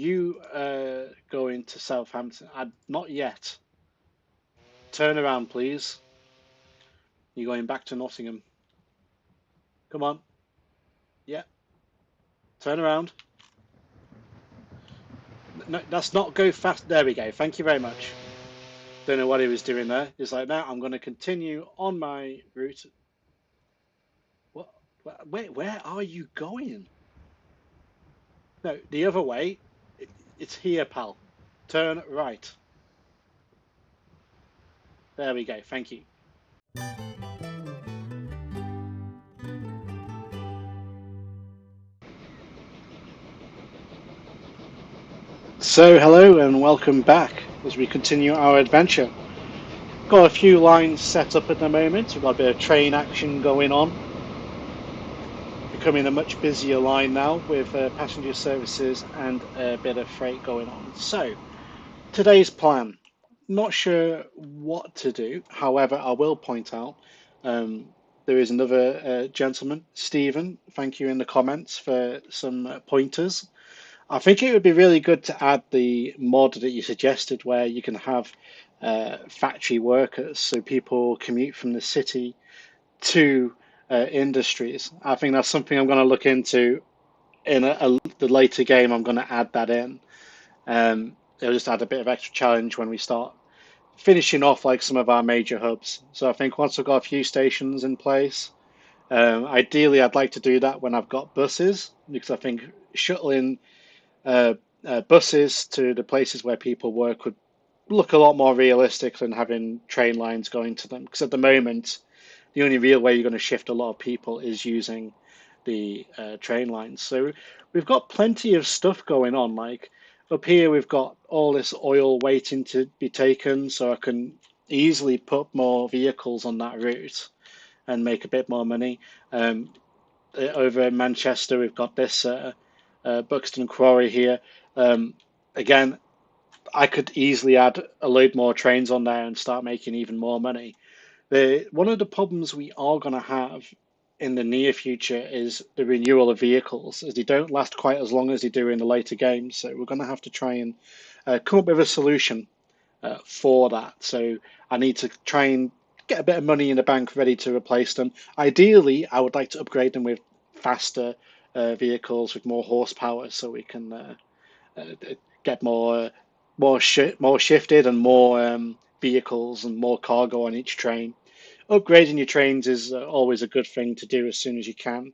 you going to Southampton? Not yet. Turn around, please. You're going back to Nottingham. Come on. Yeah. Turn around. No, that's not go fast. There we go. Thank you very much. Don't know what he was doing there. He's like, now I'm going to continue on my route. What? Where are you going? No, the other way. It's here, pal. Turn right. There we go. Thank you. So, hello and welcome back as we continue our adventure. Got a few lines set up at the moment. We've got a bit of train action going on. Becoming a much busier line now with passenger services and a bit of freight going on. So, today's plan. Not sure what to do. However, I will point out there is another gentleman, Stephen. Thank you in the comments for some pointers. I think it would be really good to add the mod that you suggested where you can have factory workers, so people commute from the city to industries. I think that's something I'm going to look into in the later game. I'm going to add that in. It'll just add a bit of extra challenge when we start finishing off like some of our major hubs. So I think once I've got a few stations in place, ideally I'd like to do that when I've got buses, because I think shuttling buses to the places where people work would look a lot more realistic than having train lines going to them. Because at the moment, the only real way you're going to shift a lot of people is using the train lines. So we've got plenty of stuff going on. Like up here, we've got all this oil waiting to be taken, so I can easily put more vehicles on that route and make a bit more money. Over in Manchester, we've got this Buxton Quarry here. Again, I could easily add a load more trains on there and start making even more money. One of the problems we are going to have in the near future is the renewal of vehicles, as they don't last quite as long as they do in the later games. So we're going to have to try and come up with a solution for that. So I need to try and get a bit of money in the bank ready to replace them. Ideally, I would like to upgrade them with faster vehicles with more horsepower, so we can get more shifted and more vehicles and more cargo on each train. Upgrading your trains is always a good thing to do as soon as you can,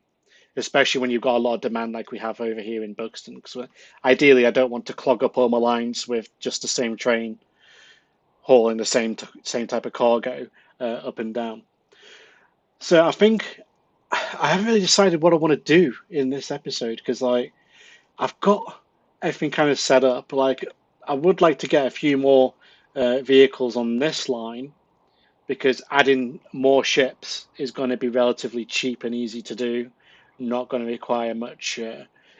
especially when you've got a lot of demand like we have over here in Buxton. Because ideally, I don't want to clog up all my lines with just the same train hauling the same type of cargo up and down. So I think I haven't really decided what I want to do in this episode because like I've got everything kind of set up. Like I would like to get a few more vehicles on this line because adding more ships is going to be relatively cheap and easy to do, not going to require much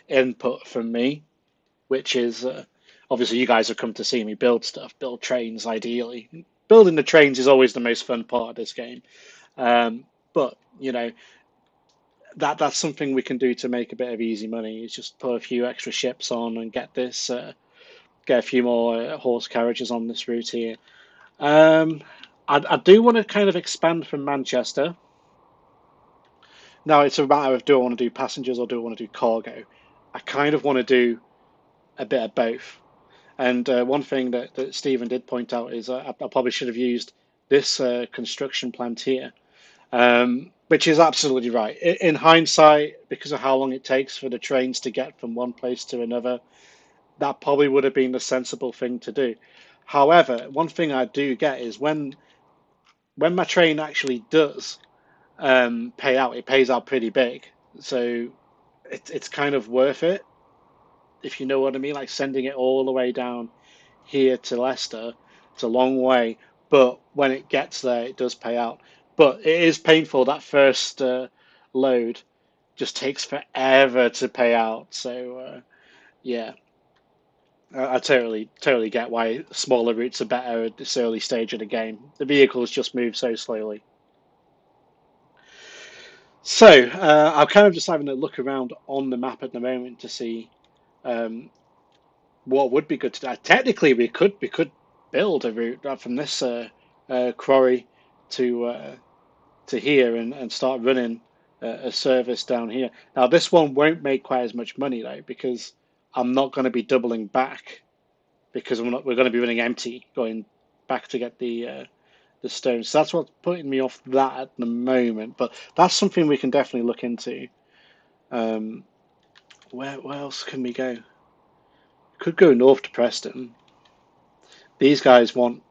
input from me, which is obviously you guys have come to see me build stuff, build trains ideally. Building the trains is always the most fun part of this game. But, you know, that's something we can do to make a bit of easy money. Is just put a few extra ships on and get get a few more horse carriages on this route here. I do want to kind of expand from Manchester. Now it's a matter of do I want to do passengers or do I want to do cargo? I kind of want to do a bit of both. And one thing that Stephen did point out is I probably should have used this construction plant here, which is absolutely right. In hindsight, because of how long it takes for the trains to get from one place to another, that probably would have been the sensible thing to do. However, one thing I do get is when my train actually does pay out, it pays out pretty big. So it's kind of worth it, if you know what I mean. Like sending it all the way down here to Leicester, it's a long way, but when it gets there, it does pay out. But it is painful. That first load just takes forever to pay out. So yeah, I totally get why smaller routes are better at this early stage of the game. The vehicles just move so slowly. So I'm kind of just having a look around on the map at the moment to see um, what would be good to do. Technically, we could build a route from this quarry to here and start running a service down here. Now, this one won't make quite as much money though, because I'm not going to be doubling back because we're going to be running empty going back to get the stones. So that's what's putting me off that at the moment. But that's something we can definitely look into. Um, where else can we go? Could go north to Preston. These guys want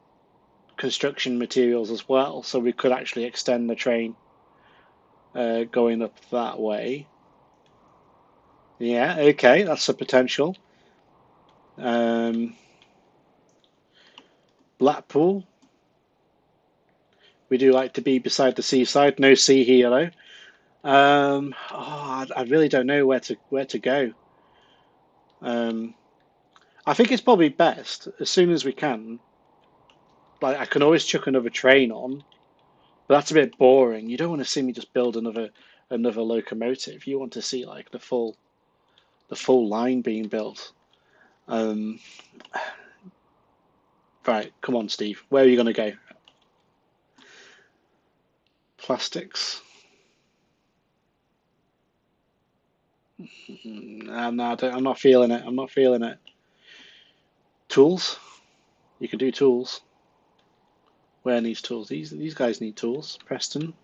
construction materials as well, so we could actually extend the train going up that way. Yeah, okay, that's a potential. Um, Blackpool, we do like to be beside the seaside. No sea here though. I really don't know where to go. Um, I think it's probably best as soon as we can. Like I can always chuck another train on, but that's a bit boring. You don't want to see me just build another locomotive. You want to see like the full line being built. Um, right, come on, Steve. Where are you going to go? Plastics. No, I'm not feeling it. I'm not feeling it. Tools. You can do tools. Where needs tools? These guys need tools. Preston.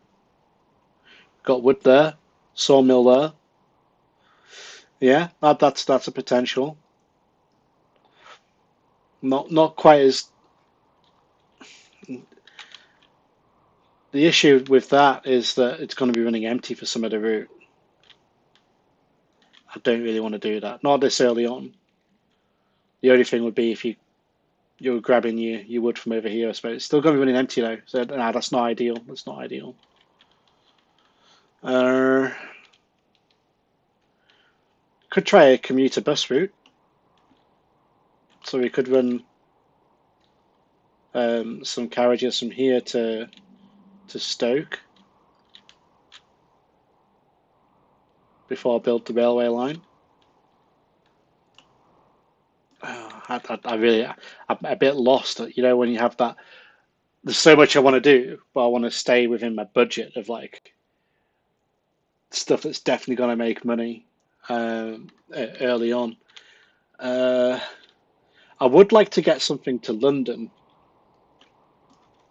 Got wood there. Sawmill there. Yeah, that's a potential. Not quite as the issue with that is that it's going to be running empty for some of the route. I don't really want to do that. Not this early on. The only thing would be if you're grabbing your wood from over here, I suppose. It's still going to be running empty though, so nah, that's not ideal. That's not ideal. Uh, could try a commuter bus route. So we could run some carriages from here to Stoke before I build the railway line. I really, I'm a bit lost. You know, when you have that, there's so much I want to do, but I want to stay within my budget of like stuff that's definitely going to make money early on. Uh, I would like to get something to London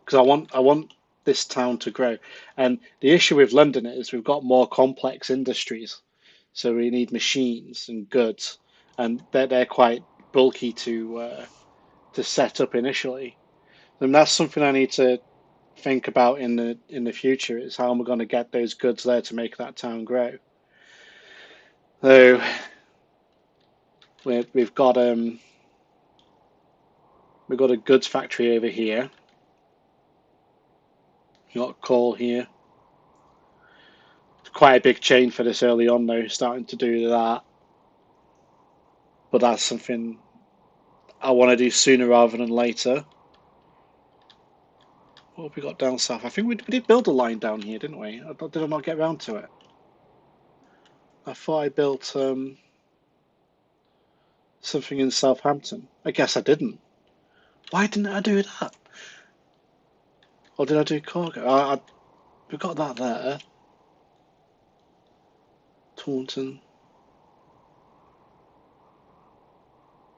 because I want this town to grow. And the issue with London is we've got more complex industries, so we need machines and goods, and they're quite bulky to set up initially. And that's something I need to think about in the future is how am I going to get those goods there to make that town grow. So we've got we've got a goods factory over here. We've got coal here. It's quite a big chain for this early on though, starting to do that. But that's something I want to do sooner rather than later. What have we got down south? I think we did build a line down here, didn't we? Did I not get around to it? I thought I built something in Southampton. I guess I didn't. Why didn't I do that? Or did I do cargo? We got that there. Taunton.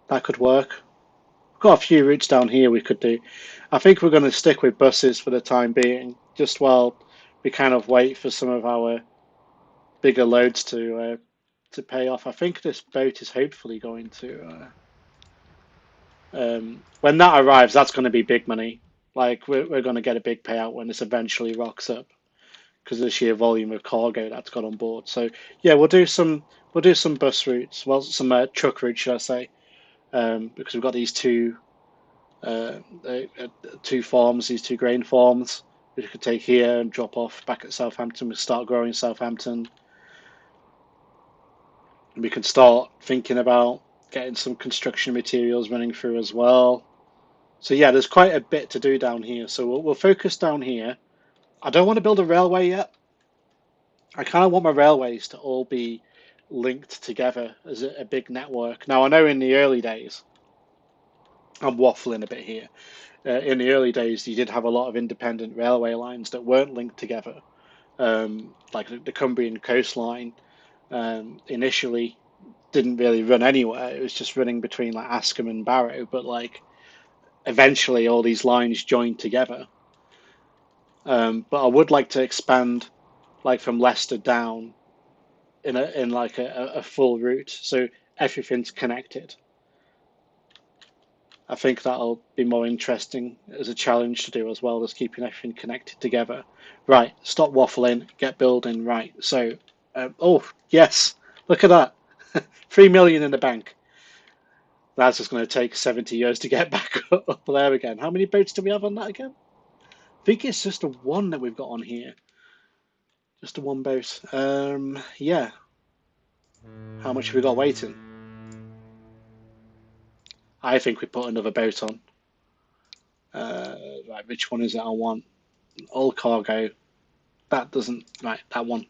That could work. We've got a few routes down here we could do. I think we're going to stick with buses for the time being, just while we kind of wait for some of our bigger loads to pay off. I think this boat is hopefully going to. When that arrives, that's going to be big money. Like we're going to get a big payout when this eventually rocks up because of the sheer volume of cargo that's got on board. So yeah, we'll do some bus routes, well, some truck routes, should I say? Because we've got these uh, two farms, these two grain farms, which we could take here and drop off back at Southampton. We start growing Southampton. We could start thinking about getting some construction materials running through as well. So yeah, there's quite a bit to do down here. So we'll focus down here. I don't want to build a railway yet. I kind of want my railways to all be linked together as a big network. Now, I know in the early days, I'm waffling a bit here. In the early days, you did have a lot of independent railway lines that weren't linked together, like the Cumbrian coastline. Initially, didn't really run anywhere. It was just running between like Askham and Barrow, but like eventually all these lines joined together. But I would like to expand like from Leicester down in like a full route, so everything's connected. I think that'll be more interesting as a challenge to do as well as keeping everything connected together. Right, stop waffling, get building. Right, so oh yes, look at that, 3 million in the bank. That's just going to take 70 years to get back up there again. How many boats do we have on that again? I think it's just the one that we've got on here. Just the one boat. Yeah. How much have we got waiting? I think we put another boat on. Right, which one is it I want? All cargo. That doesn't. Right, that one.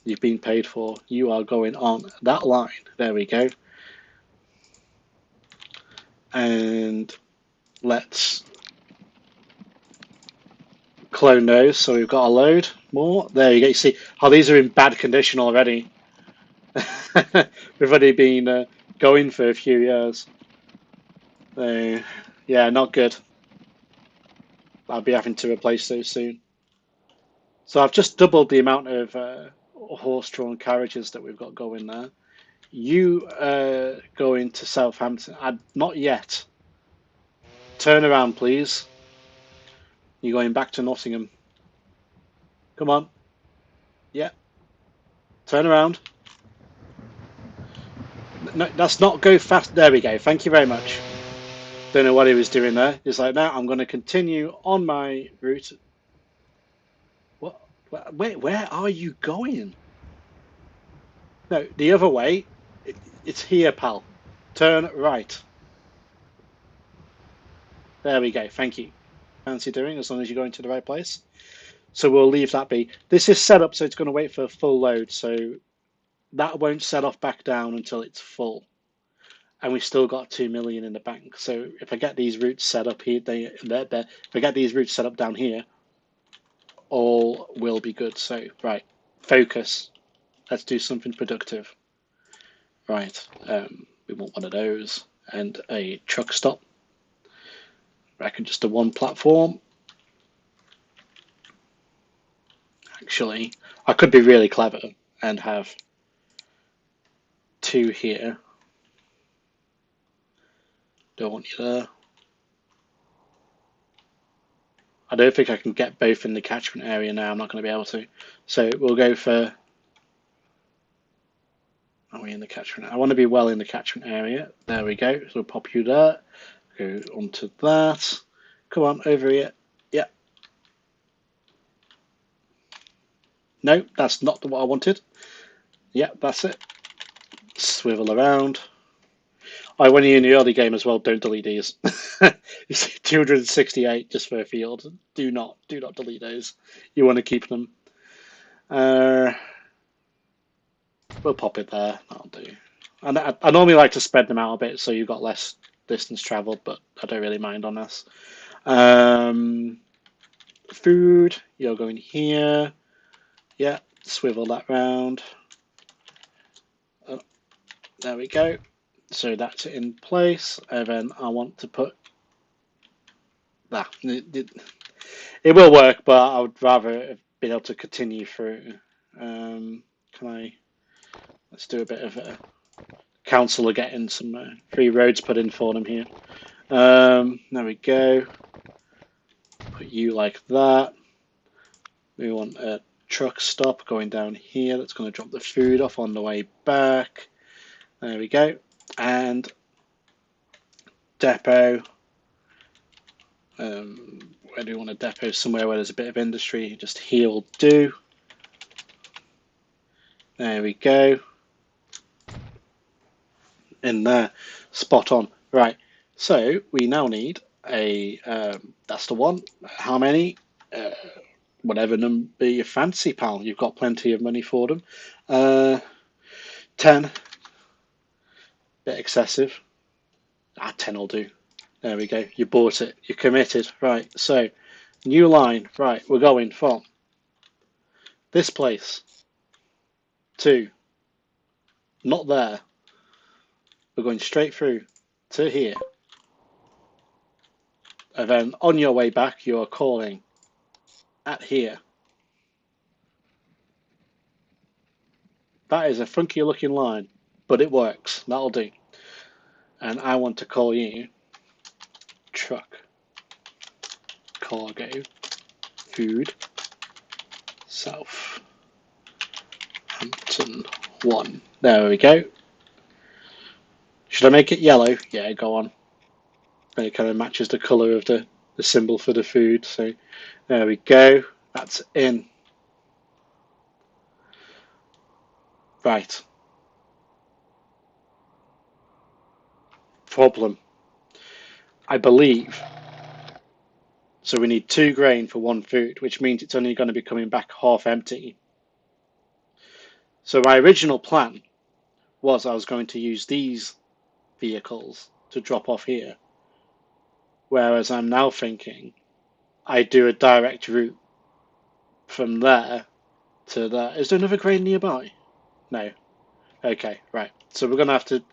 You've been paid for. You are going on that line. There we go. And let's clone those. So we've got a load more. There you go. You see how these are in bad condition already. We've already been going for a few years. So, yeah, not good. I'll be having to replace those soon. So I've just doubled the amount of horse-drawn carriages that we've got going there. You going to Southampton? Not yet. Turn around, please. You're going back to Nottingham. Come on. Yeah. Turn around. No, that's not go fast. There we go. Thank you very much. Don't know what he was doing there. He's like, now I'm going to continue on my route. What? Where are you going? No, the other way. It's here, pal. Turn right. There we go. Thank you. Fancy doing as long as you're going to the right place. So we'll leave that be. This is set up so it's going to wait for a full load. So that won't set off back down until it's full. And we've still got 2 million in the bank. So if I get these routes set up here, if I get these routes set up down here, all will be good. So, right, focus. Let's do something productive. Right, we want one of those and a truck stop. I reckon just a one platform. Actually, I could be really clever and have two here. Don't want you there. I don't think I can get both in the catchment area now. I'm not going to be able to. So we'll go for... Are we in the catchment? I want to be well in the catchment area. There we go. So we'll pop you there. Go onto that. Come on, over here. Yeah. No, that's not what I wanted. Yeah, that's it. Swivel around. When you're in the early game as well, don't delete these. You see 268 just for a field. Do not delete those. You want to keep them. We'll pop it there. That'll do. And I normally like to spread them out a bit so you've got less distance travelled, but I don't really mind on this. Food, you're going here. Yeah, swivel that round. Oh, there we go. So that's in place. And then I want to put that. It will work, but I would rather have been able to continue through. Let's do a bit of a council are getting some free roads put in for them here. There we go. Put you like that. We want a truck stop going down here. That's going to drop the food off on the way back. There we go. And depot. Where do we want a depot? Somewhere where there's a bit of industry. Just here will do. There we go. In there. Spot on. Right. So we now need a, that's the one. How many? whatever number you fancy, pal. You've got plenty of money for them. 10, bit excessive. 10 will do. There we go. You bought it. You're committed. Right, so new line. Right, we're going from this place to not there. We're going straight through to here. And then on your way back, you are calling at here. That is a funky looking line, but it works. That'll do. And I want to call you truck, cargo, food, Southampton 1. There we go. Should I make it yellow? Yeah, go on. It kind of matches the colour of the symbol for the food. So there we go. That's in. Right. Problem. I believe. So we need 2 grain for 1 food, which means it's only going to be coming back half empty. So my original plan was I was going to use these vehicles to drop off here. Whereas I'm now thinking I do a direct route from there to there. Is there another grain nearby? No. Okay, right. So we're going to have to...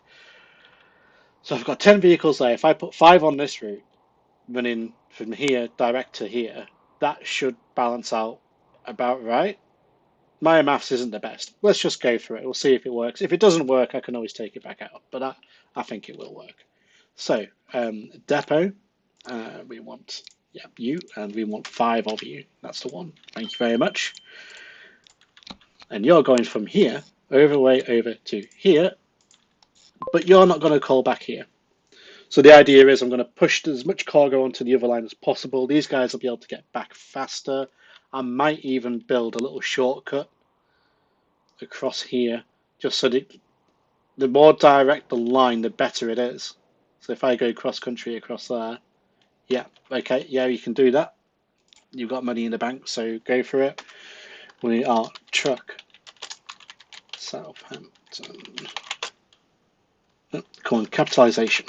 So I've got 10 vehicles there. If I put 5 on this route, running from here direct to here, that should balance out about right. My maths isn't the best. Let's just go for it. We'll see if it works. If it doesn't work, I can always take it back out. But I think it will work. So, depot, we want you, and we want 5 of you. That's the one. Thank you very much. And you're going from here, way over to here, but you're not going to call back here. So the idea is I'm going to push as much cargo onto the other line as possible. These guys will be able to get back faster. I might even build a little shortcut across here, just so that the more direct the line, the better it is. So if I go cross country across there, yeah, okay, yeah, you can do that. You've got money in the bank, so go for it. We are truck Southampton. Come on, capitalization.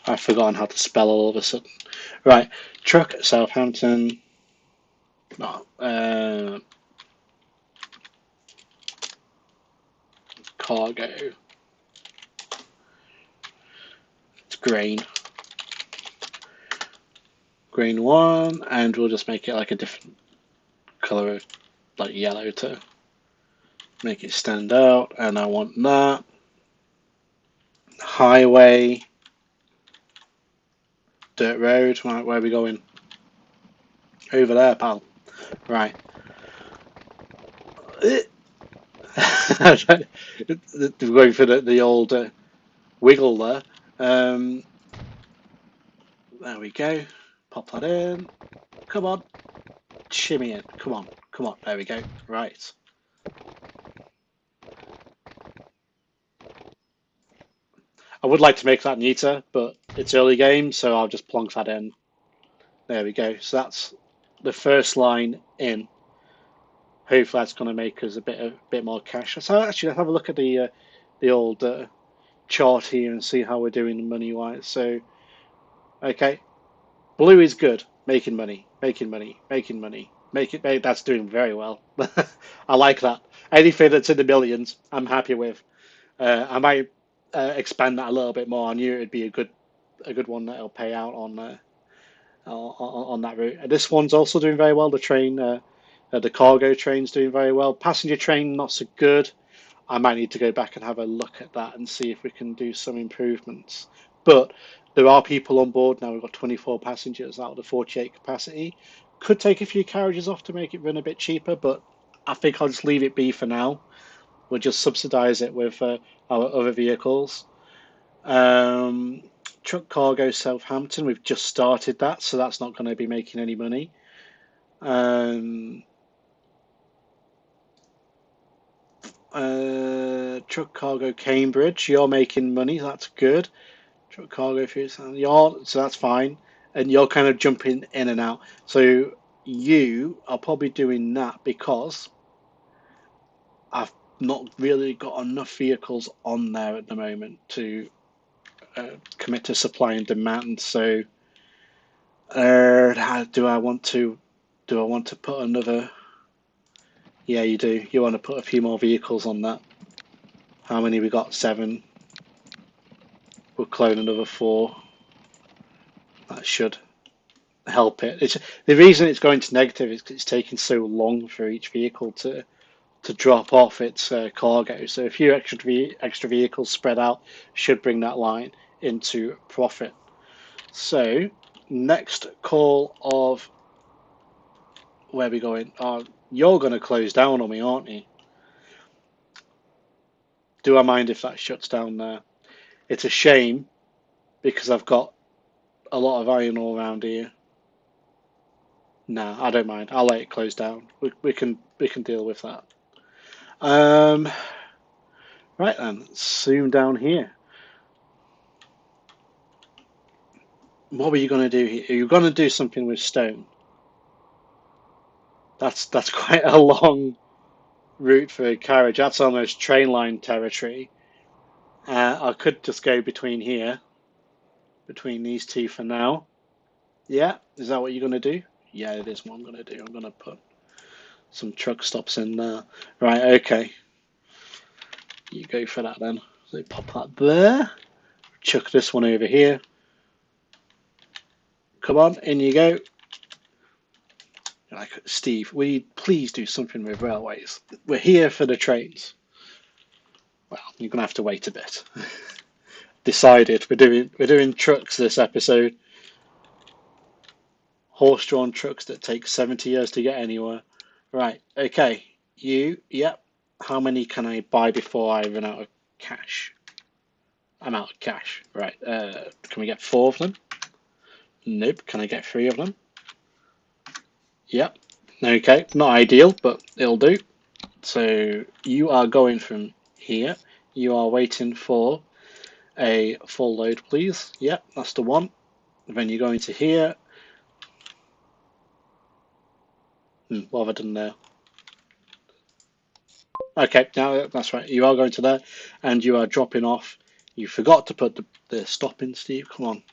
I've forgotten how to spell all of a sudden. Right, truck Southampton. Cargo. It's grain. Grain 1, and we'll just make it like a different colour, like yellow, to make it stand out. And I want that. Highway. Dirt road. Right, where are we going? Over there, pal. Right. We're going for the old wiggle there. There we go. Pop that in. Come on. Shimmy in. Come on. Come on. There we go. Right. I would like to make that neater, but it's early game, so I'll just plonk that in. There we go. So that's the first line in. Hopefully that's going to make us a bit more cash. So actually, let's have a look at the old chart here and see how we're doing money wise. So, okay, blue is good, making money, making money, making money. That's doing very well. I like that. Anything that's in the millions, I'm happy with. I might expand that a little bit more. I knew it'd be a good one that'll pay out on that route. And this one's also doing very well. The train, the cargo train's doing very well. Passenger train not so good. I might need to go back and have a look at that and see if we can do some improvements. But there are people on board now. We've got 24 passengers out of the 48 capacity. Could take a few carriages off to make it run a bit cheaper, but I think I'll just leave it be for now. We'll just subsidise it with our other vehicles. Truck cargo Southampton, we've just started that, so that's not going to be making any money. Truck cargo Cambridge, you're making money, that's good. Truck cargo so that's fine. and you're kind of jumping in and out. So you are probably doing that because I've not really got enough vehicles on there at the moment to commit to supply and demand. So do I want to put another? Yeah, you do. You want to put a few more vehicles on that. How many we got? 7. We'll clone another 4. That should help it. It's the reason it's going to negative is 'cause it's taking so long for each vehicle to drop off its cargo. So a few extra vehicles spread out should bring that line into profit. So next call of where are we going? You're going to close down on me, aren't you? Do I mind if that shuts down there? It's a shame because I've got a lot of iron ore around here. No, I don't mind. I'll let it close down. We can deal with that. Right then, zoom down here. What were you going to do here? Are you going to do something with stone? That's quite a long route for a carriage. That's almost train line territory. I could just go between here, between these two for now. Yeah, is that what you're going to do? Yeah, it is what I'm going to do. I'm going to put some truck stops in there. Right, okay. You go for that then. So pop that there. Chuck this one over here. Come on, in you go. Like, Steve, will you please do something with railways? We're here for the trains. Well, you're going to have to wait a bit. Decided we're doing trucks this episode. Horse-drawn trucks that take 70 years to get anywhere. Right, okay. Yep. How many can I buy before I run out of cash? I'm out of cash. Right, can we get 4 of them? Nope. Can I get 3 of them? Yep. Okay, not ideal, but it'll do. So you are going from here. You are waiting for a full load, please. Yep, that's the one. Then you're going to here. What have I done there? Okay, now that's right. You are going to there, and you are dropping off. You forgot to put the stop in, Steve. Come on.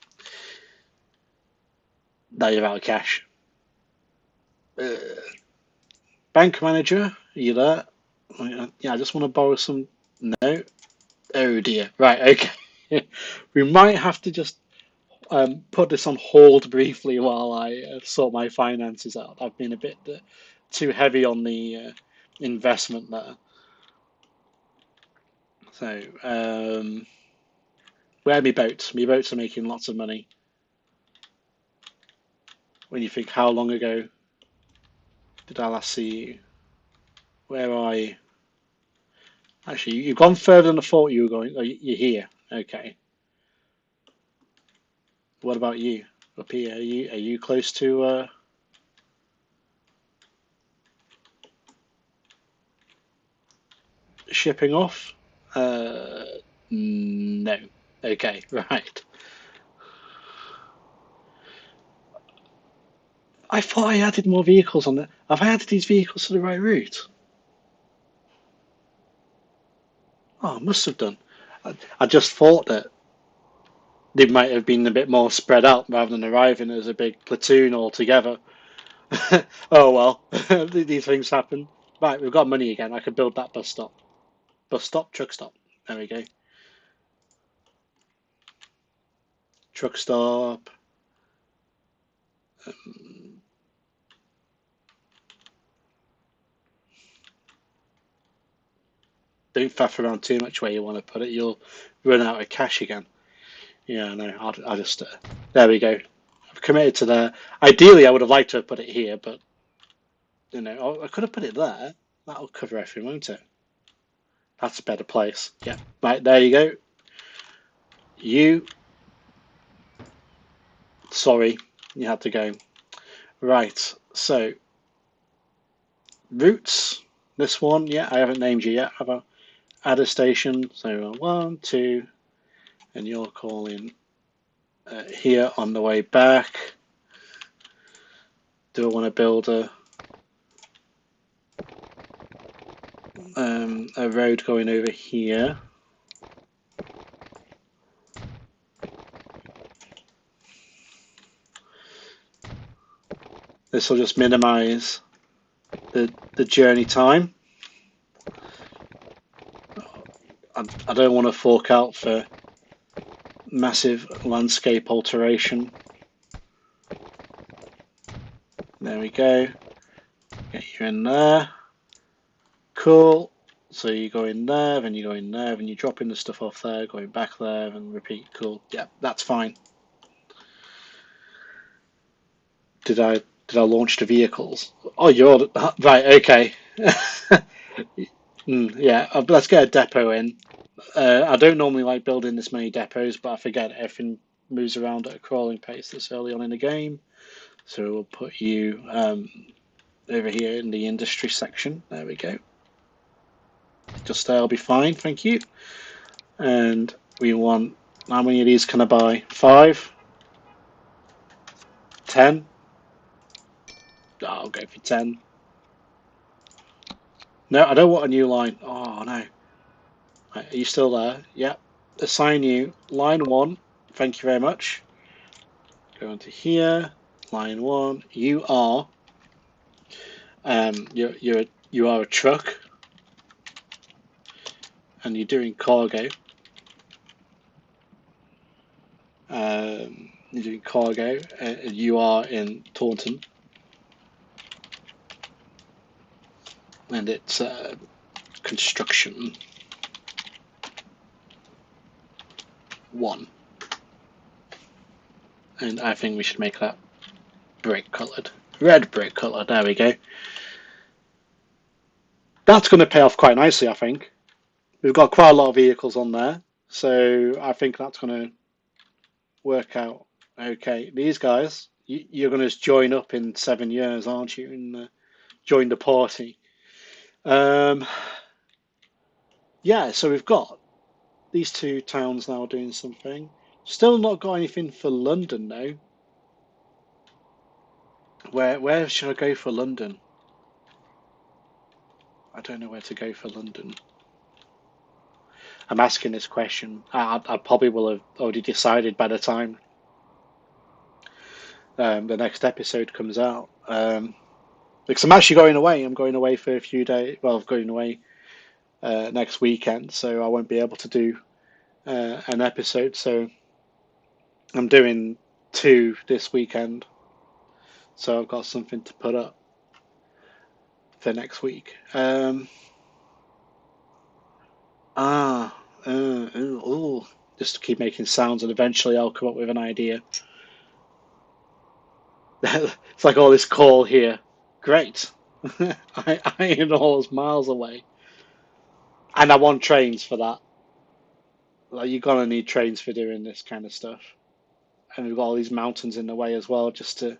Now you're out of cash. Bank manager, are you there? Yeah, I just want to borrow some. No. Oh dear. Right. Okay. We might have to just put this on hold briefly while I sort my finances out. I've been a bit too heavy on the investment there. So, where are my boats? My boats are making lots of money. When you think, how long ago did I last see you? Where are you? Actually, you've gone further than I thought you were going. Oh, you're here. Okay. What about you? Up here? Are you close to shipping off? No. Okay, right. I thought I added more vehicles on there. Have I added these vehicles to the right route? Oh, I must have done. I just thought that they might have been a bit more spread out rather than arriving as a big platoon all together. Oh well, these things happen. Right, we've got money again. I could build that bus stop. Bus stop, truck stop. There we go. Truck stop. Don't faff around too much where you want to put it. You'll run out of cash again. Yeah, no, I'll just. There we go. I've committed to there. Ideally, I would have liked to have put it here, but I could have put it there. That'll cover everything, won't it? That's a better place. Yeah, right, there you go. You. Sorry, you had to go. Right, so routes. This one, yeah, I haven't named you yet. Have I? Add a station. So 1, 2, and you're calling here on the way back. Do I want to build a road going over here? This will just minimize the journey time. I don't want to fork out for massive landscape alteration. There we go. Get you in there. Cool. So you go in there, then you go in there, then you're dropping the stuff off there, going back there, and repeat. Cool. Yeah, that's fine. Did I launch the vehicles? Oh, you're right. Okay. Yeah, let's get a depot in. I don't normally like building this many depots, but I forget everything moves around at a crawling pace this early on in the game. So we'll put you over here in the industry section. There we go. Just there, I'll be fine, thank you. And we want, how many of these can I buy? 5? 10? Oh, I'll go for 10. No, I don't want a new line. Oh, no. Right, are you still there? Yep. Assign you line 1. Thank you very much. Go into here. Line 1. You are you are a truck, and you're doing cargo. You're doing cargo. You are in Taunton, and it's construction 1. And I think we should make that brick coloured, red brick colour. There we go. That's going to pay off quite nicely, I think. We've got quite a lot of vehicles on there, so I think that's going to work out okay. These guys, you're going to join up in 7 years, aren't you? And join the party. Yeah, so we've got these 2 towns now doing something. Still not got anything for London though. Where should I go for London? I don't know where to go for London. I'm asking this question. I probably will have already decided by the time the next episode comes out. Because I'm actually going away. I'm going away for a few days. Well, I'm going away next weekend, so I won't be able to do an episode. So I'm doing 2 this weekend. So I've got something to put up for next week. Just to keep making sounds, and eventually I'll come up with an idea. It's like all this call here. Great. I am all miles away. And I want trains for that. Like, you're gonna need trains for doing this kind of stuff. And we've got all these mountains in the way as well, just to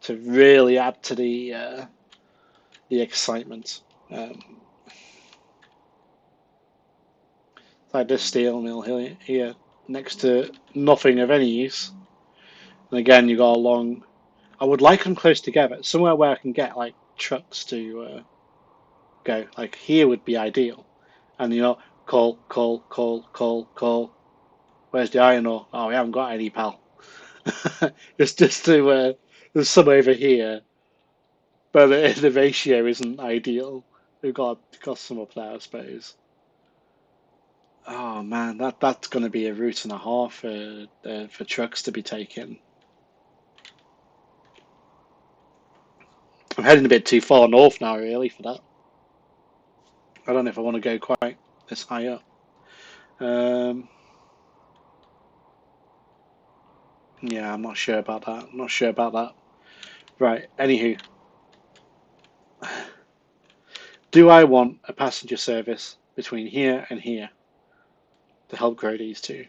really add to the excitement. Like this steel mill here, next to nothing of any use. And again, you got a long. I would like them close together, somewhere where I can get like trucks to go. Like here would be ideal. And call. Where's the iron ore? Oh, we haven't got any, pal. just to there's some over here, but the ratio isn't ideal. We've got some up there, I suppose. Oh man, that's going to be a route and a half for trucks to be taken. I'm heading a bit too far north now, really, for that. I don't know if I want to go quite this high up. Yeah, I'm not sure about that. Right, anywho. Do I want a passenger service between here and here to help grow these 2?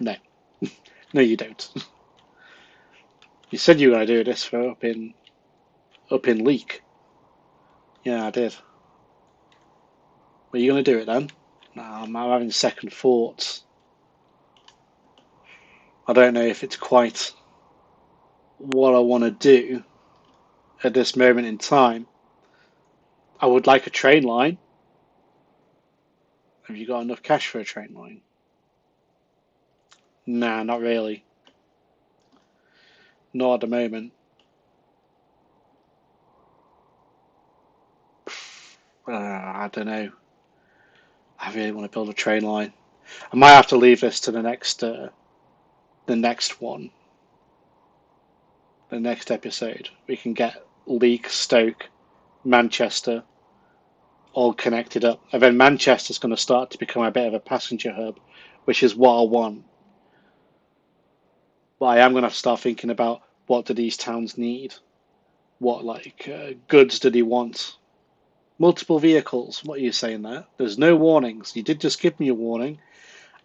No. No, you don't. You said you were going to do this for up in Leek. Yeah, I did. Are you going to do it then? No, I'm having second thoughts. I don't know if it's quite what I want to do at this moment in time. I would like a train line. Have you got enough cash for a train line? Nah, not really. Not at the moment. I don't know. I really want to build a train line. I might have to leave this to the next one, the next episode. We can get Leek, Stoke, Manchester all connected up, and then Manchester's going to start to become a bit of a passenger hub, which is what I want. But I am going to have to start thinking about what do these towns need? What goods do they want? Multiple vehicles. What are you saying there? There's no warnings. You did just give me a warning.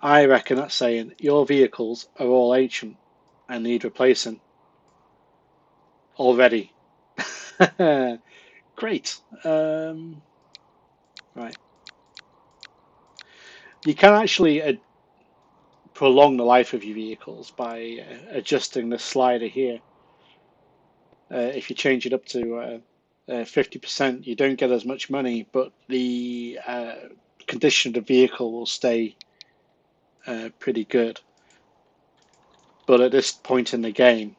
I reckon that's saying your vehicles are all ancient and need replacing already. Great. Right. You can actually prolong the life of your vehicles by adjusting the slider here. If you change it up to 50%, you don't get as much money, but the condition of the vehicle will stay pretty good. But at this point in the game,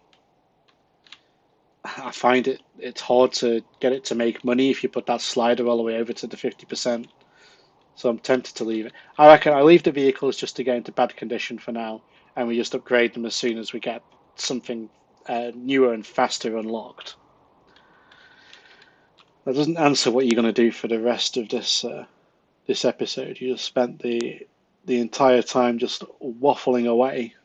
I find it's hard to get it to make money if you put that slider all the way over to the 50%. So I'm tempted to leave it. I reckon I leave the vehicles just to get into bad condition for now, and we just upgrade them as soon as we get something newer and faster unlocked. That doesn't answer what you're going to do for the rest of this episode. You just spent the entire time just waffling away.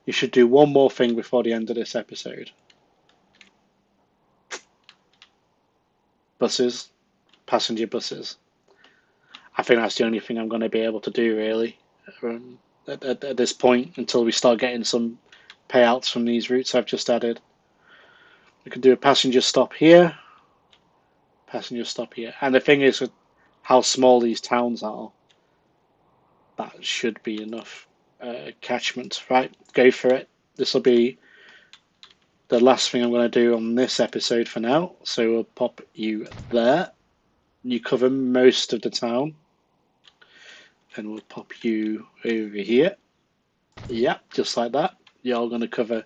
You should do one more thing before the end of this episode. Buses, passenger buses. I think that's the only thing I'm going to be able to do really at this point until we start getting some payouts from these routes I've just added. We could do a passenger stop here, passenger stop here. And the thing is with how small these towns are, that should be enough catchment. Right, go for it. This will be the last thing I'm going to do on this episode for now. So we'll pop you there. You cover most of the town. And we'll pop you over here. Yeah, just like that. You're going to cover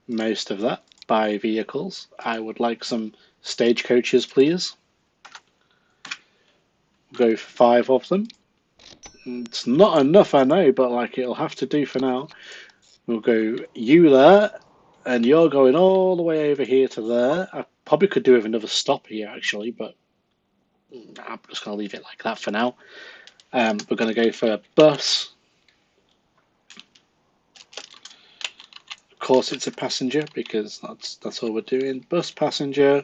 most of that by vehicles. I would like some stagecoaches, please. Go for 5 of them. It's not enough, I know, but it'll have to do for now. We'll go you there, and you're going all the way over here to there. I probably could do with another stop here, actually, but I'm just going to leave it like that for now. We're going to go for a bus. Of course, it's a passenger because that's all we're doing. Bus passenger.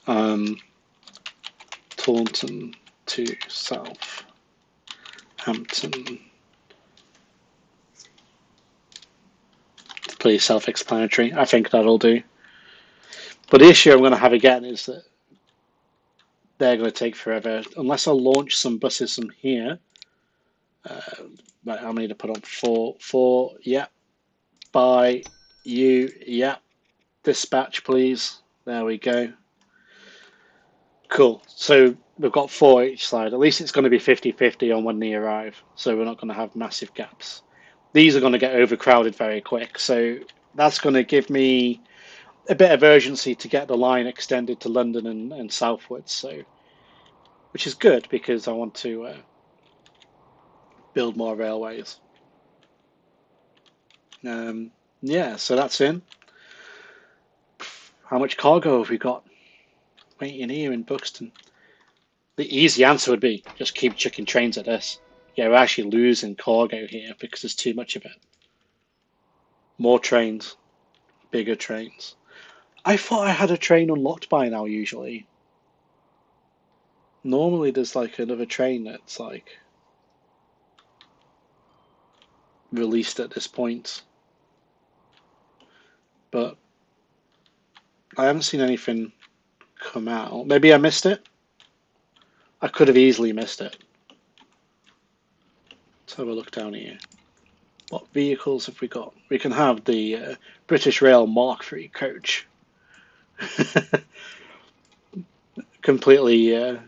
Taunton to Southampton. It's pretty self-explanatory. I think that'll do. But the issue I'm going to have again is that they're going to take forever. Unless I launch some buses from here. Right, I'm going to put on 4. Yeah. By you. Yeah. Dispatch, please. There we go. Cool. So we've got 4 each side. At least it's going to be 50-50 on when they arrive. So we're not going to have massive gaps. These are going to get overcrowded very quick. So that's going to give me a bit of urgency to get the line extended to London and southwards. So, which is good because I want to build more railways. Yeah, so that's in. How much cargo have we got waiting here in Buxton? The easy answer would be just keep chucking trains at this. Yeah, we're actually losing cargo here because there's too much of it. More trains, bigger trains. I thought I had a train unlocked by now usually. Normally there's another train that's released at this point. But I haven't seen anything come out. Maybe I missed it. I could have easily missed it. Let's have a look down here. What vehicles have we got? We can have the British Rail Mark III coach. Completely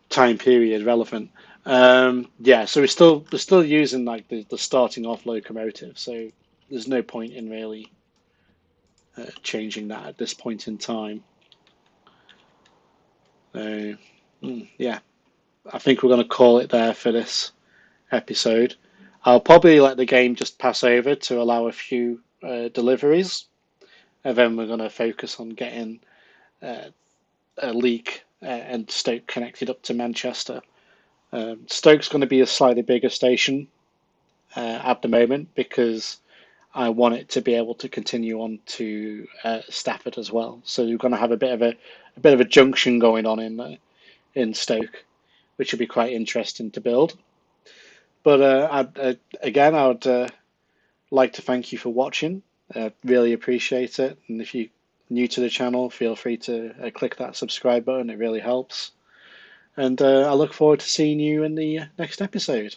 time period relevant. Yeah, so we're still using like the starting off locomotive, so there's no point in really changing that at this point in time. So yeah, I think we're going to call it there for this episode. I'll probably let the game just pass over to allow a few deliveries, and then we're going to focus on getting uh, a Leek and Stoke connected up to Manchester. Stoke's going to be a slightly bigger station at the moment because I want it to be able to continue on to Stafford as well. So you're going to have a bit of a junction going on in Stoke, which will be quite interesting to build. But again, I would like to thank you for watching. Really appreciate it. And if you're new to the channel, feel free to click that subscribe button. It really helps. And I look forward to seeing you in the next episode.